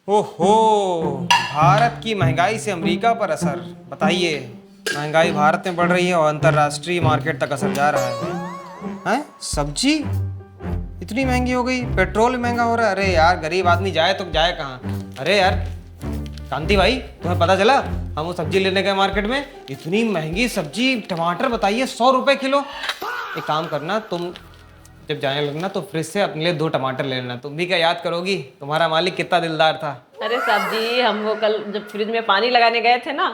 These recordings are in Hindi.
ओहो, भारत की महंगाई से अमेरिका पर असर। बताइए, महंगाई भारत में बढ़ रही है और अंतर्राष्ट्रीय मार्केट तक असर जा रहा है। हैं? सब्जी इतनी महंगी हो गई, पेट्रोल भी महंगा हो रहा है। अरे यार, गरीब आदमी जाए तो जाए कहाँ? अरे यार कांति भाई, तुम्हें पता चला हम वो सब्जी लेने गए मार्केट में, इतनी महंगी सब्जी, टमाटर बताइए 100 रुपए किलो। एक काम करना, तुम जब जाने लगना तो फ्रिज से अपने लिए 2 टमाटर ले लेना। तुम भी क्या याद करोगी, तुम्हारा मालिक कितना दिलदार था। अरे साहब जी, हम वो कल जब फ्रिज में पानी लगाने गए थे ना,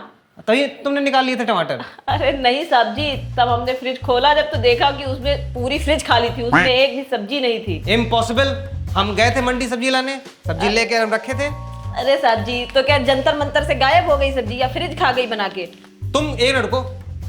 तभी तुमने निकाल लिए थे टमाटर? अरे नहीं साहब जी, तब हमने फ्रिज खोला जब तो देखा कि उसमें पूरी फ्रिज खाली थी, उसमें एक भी सब्जी नहीं थी। इम्पॉसिबल, हम गए थे मंडी सब्जी लाने, सब्जी लेके हम रखे थे। अरे साहब जी, तो क्या जंतर मंतर से गायब हो गई सब्जी या फ्रिज खा गई बना के? तुम एक मिनट रुको,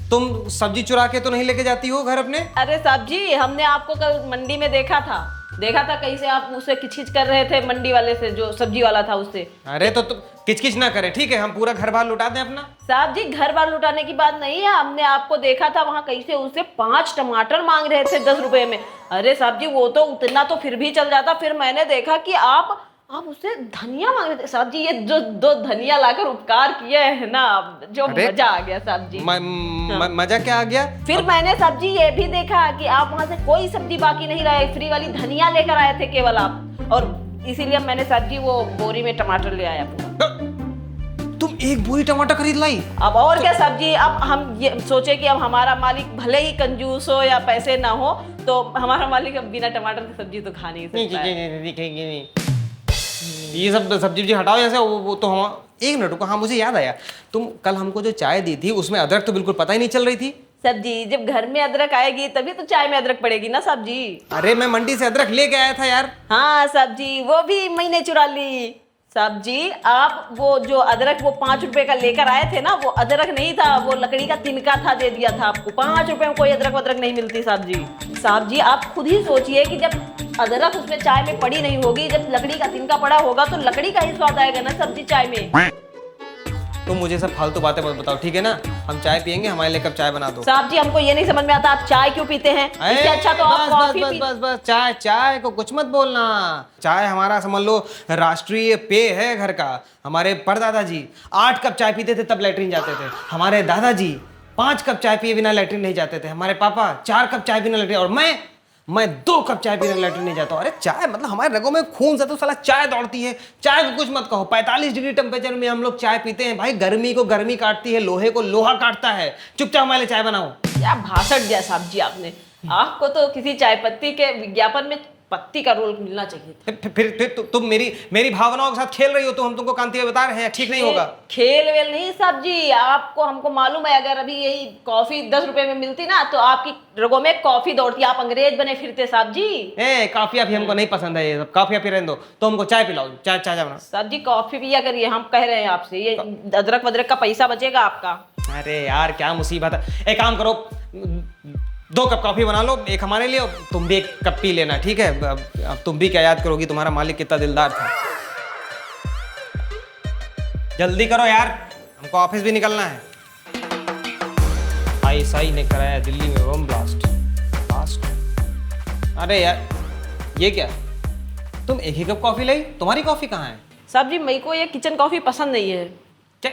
तुम सब्जी चुरा के तो नहीं लेके जाती हो घर अपने? अरे साहब जी, हमने आपको कल मंडी में देखा था कहीं से आप उससे किचकिच कर रहे थे, मंडी वाले से, जो सब्जी वाला था उससे। अरे तो किचकिच ना करे, ठीक है? हम पूरा घर बार लुटा दें अपना? साहब जी, घर बार लुटाने की बात नहीं है, हमने आपको देखा था वहां कहीं से उससे 5 टमाटर मांग रहे थे 10 रुपए में। अरे साहब जी, वो तो उतना तो फिर भी चल जाता, फिर मैंने देखा कि आप उससे धनिया मांग रहे थे। साहब जी, ये जो 2 धनिया लाकर उपकार किए है ना, जो मजा आ गया साहब जी। मजा क्या आ गया? फिर मैंने साहब जी ये भी देखा कि आप वहां से कोई सब्जी बाकी नहीं लाए, फ्री वाली धनिया लेकर आए थे केवल आप, और इसीलिए मैंने साहब जी वो बोरी में टमाटर ले आया पूरा। तुम 1 बोरी टमाटर खरीद लाई? अब और क्या साहब जी, अब हम ये सोचे कि अब हमारा मालिक भले ही कंजूस हो या पैसे ना हो, तो हमारा मालिक अब बिना टमाटर की सब्जी तो खा नहीं सकता है। ये सब सब्जी हटाओ यहाँ से। वो तो हम एक मिनट रुको, हाँ मुझे याद आया, तुम कल हमको जो चाय दी थी उसमें अदरक तो बिल्कुल पता ही नहीं चल रही थी। साहब जी, जब घर में अदरक आएगी तभी तो चाय में अदरक पड़ेगी ना साहब जी। अरे मैं मंडी से अदरक लेके आया था यार। हाँ साहब जी, वो भी मैंने चुरा ली। साहब जी, आप वो जो अदरक वो 5 रुपए का लेकर आए थे ना, वो अदरक नहीं था, वो लकड़ी का तिनका था, दे दिया था आपको। 5 रुपए में कोई अदरक वदरक नहीं मिलती साहब जी। साहब जी, आप खुद ही सोचिए कि जब अदरक उसमें चाय में पड़ी नहीं होगी, जब लकड़ी का तिनका पड़ा होगा तो लकड़ी का ही स्वाद आएगा ना सब्जी चाय में। तुम मुझे सब फालतू बातें मत बताओ, ठीक है ना? हम चाय पियेंगे, हमारे लिए कप चाय बना दो। साहब जी, हमको ये नहीं समझ में आता आप चाय क्यों पीते हैं? इससे अच्छा तो आप कॉफी पी। बस चाय, चाय को कुछ मत बोलना। चाय हमारा समझ लो राष्ट्रीय पेय है घर का। हमारे परदादा जी 8 कप चाय पीते थे तब लैट्रिन जाते थे। हमारे दादाजी 5 कप चाय पिए बिना लैट्रिन नहीं जाते थे। हमारे पापा 4 कप चाय बिना लैट्रिन, और मैं 2 कप चाय पीने लैट्रिन नहीं जाता हूँ। अरे चाय मतलब हमारे रगों में खून से तो साला चाय दौड़ती है। चाय को कुछ मत कहो। 45 डिग्री टेम्परेचर में हम लोग चाय पीते हैं भाई। गर्मी को गर्मी काटती है, लोहे को लोहा काटता है। चुपचाप हमारे लिए चाय बनाओ। क्या भाषण दिया साहब जी आपने। आपको तो किसी चाय पत्ती के विज्ञापन में पत्ती का रोल मिलना चाहिए था। फिर तुम मेरी भावनाओं के साथ खेल रही हो। तो हम तुमको कांति बता रहे हैं, ठीक नहीं होगा। खेल वेल नहीं साहब जी, आपको हमको मालूम है, अगर अभी यही कॉफी 10 रुपए में मिलती ना तो आपकी रगों में कॉफी दौड़ती, आप अंग्रेज बने फिरते साहब जी। कॉफी अभी हमको नहीं पसंद है, ये सब कॉफी अभी रहने दो। तो हमको चाय पिलाओ, चाय चाय बनाओ। साहब जी, कॉफी पिया करिए, हम कह रहे हैं आपसे, ये अदरक वदरक का पैसा बचेगा आपका। अरे यार क्या मुसीबत है। एक काम करो, 2 कप कॉफी बना लो, एक हमारे लिए, और तुम भी 1 कप पी लेना, ठीक है? अब तुम भी क्या याद करोगी, तुम्हारा मालिक कितना दिलदार था। जल्दी करो यार, हमको ऑफिस भी निकलना है। आईएसआई ने कराया दिल्ली में बम ब्लास्ट। अरे यार ये क्या, तुम 1 ही कप कॉफी लाई? तुम्हारी कॉफी कहाँ है? साहब जी, मेरे को ये किचन कॉफी पसंद नहीं है। क्या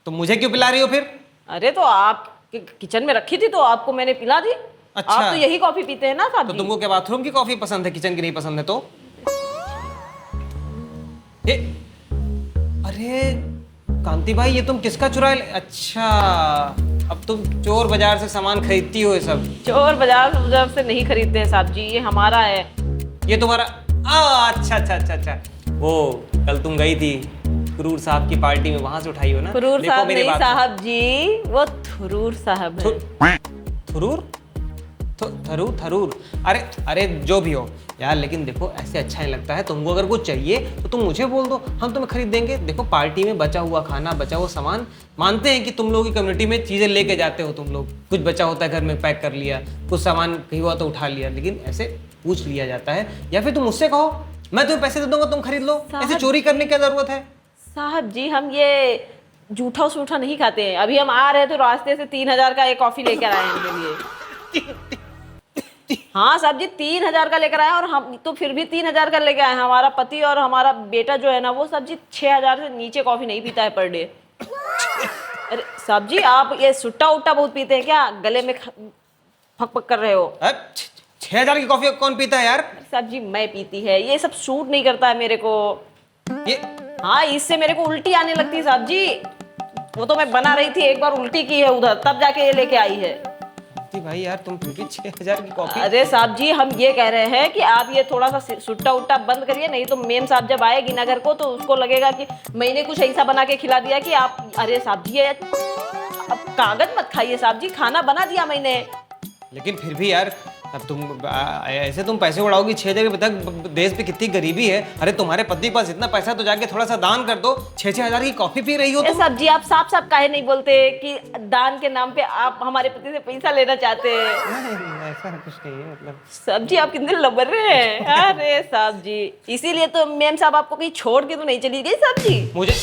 तुम मुझे क्यों पिला रही हो फिर? अरे तो आप किचन में रखी थी तो आपको मैंने पिला दी। अच्छा, आप तो यही कॉफी पीते हैं ना साहब तो जी। तुमको क्या बाथरूम की कॉफी पसंद है, किचन की नहीं पसंद है? तो अरे कांति भाई, ये तुम किसका चुरा ले? अच्छा, अब तुम चोर बाजार से सामान खरीदती हो ये सब? चोर बाजार से नहीं खरीदते हैं साहब जी, ये हमारा है। ये तुम्हारा? अच्छा। वो कल तुम गई थी थुरूर साहब की पार्टी में, वहां से उठाई हो ना? थुरूर साहब नहीं साहब जी, वो थुरूर साहब है। थरूर। अरे जो भी हो यार, लेकिन देखो ऐसे अच्छा नहीं लगता है। तुमको अगर कुछ चाहिए तो तुम मुझे बोल दो, हम तुम्हें खरीद देंगे। देखो पार्टी में बचा हुआ खाना, बचा हुआ सामान, मानते हैं कि तुम लोगों की कम्युनिटी में चीजें लेके जाते हो तुम लोग, कुछ बचा होता है घर में पैक कर लिया, कुछ सामान कहीं हुआ तो उठा लिया, लेकिन ऐसे पूछ लिया जाता है। या फिर तुम मुझसे कहो, मैं तुम्हें पैसे दे दूंगा, तुम खरीद लो। ऐसे चोरी करने की क्या जरूरत है? साहब जी, हम ये जूठा सूठा नहीं खाते हैं। अभी हम आ रहे थे तो रास्ते से 3000 का एक कॉफी लेकर आए हैं इनके लिए। हाँ साहब जी 3,000 का लेकर आए और हम तो फिर भी 3,000 का लेकर आए हैं। हमारा पति और हमारा बेटा जो है ना वो साहब जी 6,000 से नीचे कॉफी नहीं पीता है पर डे। अरे साहब जी आप ये सुट्टा उट्टा बहुत पीते हैं क्या? गले में फक फक कर रहे हो। 6,000 की कॉफी कौन पीता है यार? साहब जी मैं पीती है, ये सब सूट नहीं करता है मेरे को। ये हाँ इससे मेरे को उल्टी आने लगती है साहब जी। वो तो मैं बना रही थी, एक बार उल्टी की है उधर, तब जाके ये लेके आई है। भाई यार तुम फिर भी 6,000 की कॉफी। अरे साहब जी हम ये कह रहे हैं कि आप ये थोड़ा सा सुट्टा उट्टा बंद करिए, नहीं तो मेम साहब जब आएगी ना घर को तो उसको लगेगा कि मैंने कुछ ऐसा बना के खिला दिया कि आप। अरे साहब जी ये अब कागज मत खाइए साहब जी, खाना बना दिया मैंने। लेकिन फिर भी यार अब तुम ऐसे तुम पैसे उड़ाओगी 6,000 के तक। देश पे कितनी गरीबी है। अरे तुम्हारे पति के पास इतना पैसा तो जाके थोड़ा सा दान कर दो। 6,000 की कॉफी पी रही हो तुम। साहब जी आप साफ साफ काहे नहीं बोलते कि दान के नाम पे आप हमारे पति से पैसा लेना चाहते हैं? नहीं, ऐसा कुछ नहीं है मतलब। साहब जी आप कितने लबर रहे हैं। अरे साहब जी इसीलिए तो मेम साहब आपको कहीं छोड़ के तो नहीं चली गई साहब जी। मुझे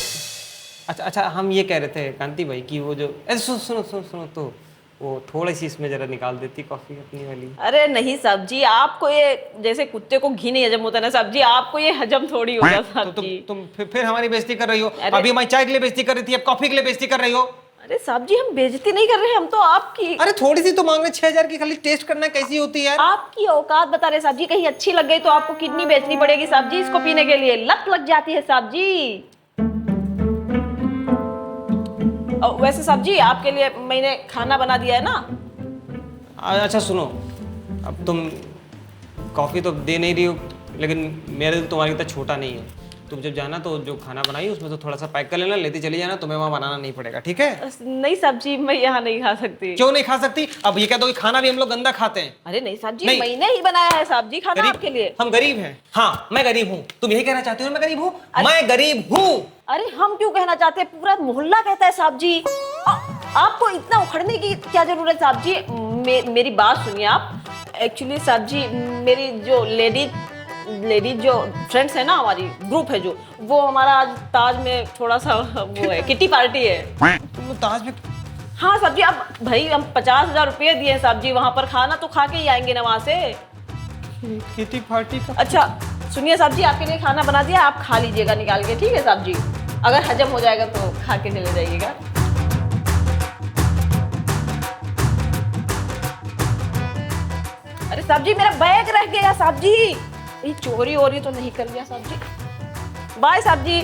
अच्छा हम ये कह रहे थे कांति भाई कि वो जो सुनो तो वो थोड़ी सी इसमें जरा निकाल देती कॉफी अपनी वाली। अरे नहीं साहब जी आपको ये जैसे कुत्ते को घी नहीं हजम होता ना साहब जी, आपको ये हजम थोड़ी होगा साहब जी। तुम फिर हमारी बेइज्जती कर रही हो। अभी हमारी चाय के लिए बेइज्जती कर रही थी, अब कॉफी के लिए बेइज्जती कर रही हो। अरे साहब जी हम बेइज्जती नहीं कर रहे, हम तो आपकी। अरे थोड़ी सी तो मांग रहे 6,000 की, खाली टेस्ट करना कैसी होती है यार। आपकी औकात बता रहे साहब जी, कहीं अच्छी लग गई तो आपको किडनी बेचनी पड़ेगी साहब जी इसको पीने के लिए, लत लग जाती है साहब जी। वैसे साहब जी आपके लिए मैंने खाना बना दिया है ना। अच्छा सुनो, अब तुम कॉफी तो दे नहीं रही हो, लेकिन मेरा दिल तुम्हारी इतना छोटा नहीं है। तुम जब जाना तो जो खाना बनाई उसमें तो थोड़ा सा पैक कर लेना, लेती चली जाना, तुम्हें वहाँ बनाना नहीं पड़ेगा, ठीक है? नहीं साहब जी मैं यहाँ नहीं खा सकती। क्यों नहीं खा सकती? अब ये कह दो कि खाना भी हम लोग गंदा खाते हैं। अरे नहीं साहब जी नहीं। मैंने ही बनाया है साहब जी खाना आपके लिए। हम गरीब हैं। हाँ मैं गरीब हूँ। तुम यही कहना चाहते हो मैं गरीब हूँ? मैं गरीब हूँ। अरे हम क्यों कहना चाहते हैं, पूरा मोहल्ला कहता है साहब जी। आपको इतना उखड़ने की क्या जरूरत साहब जी? मेरी बात सुनिए आप। एक्चुअली साहब जी मेरी जो लेडीज जो फ्रेंड्स है ना, हमारी ग्रुप है जो, वो हमारा आज ताज में थोड़ा सा वो है किटी पार्टी है। तुम ताज में? हाँ साहब जी अब भाई हम 50,000 रुपये दिए साहब जी, वहाँ पर खाना तो खा के ही आएंगे ना वहाँ से। किटी पार्टी का? अच्छा सुनिए साहब जी आपके लिए खाना बना दिया, आप खा लीजिएगा निकाल के, ठीक है साहब जी? अगर हजम हो जाएगा तो खा के चले जाइएगा। अरे साहब जी मेरा बैग रह गया साहब जी, ये चोरी वोरी तो नहीं कर लिया साहब जी? बाय साहब जी।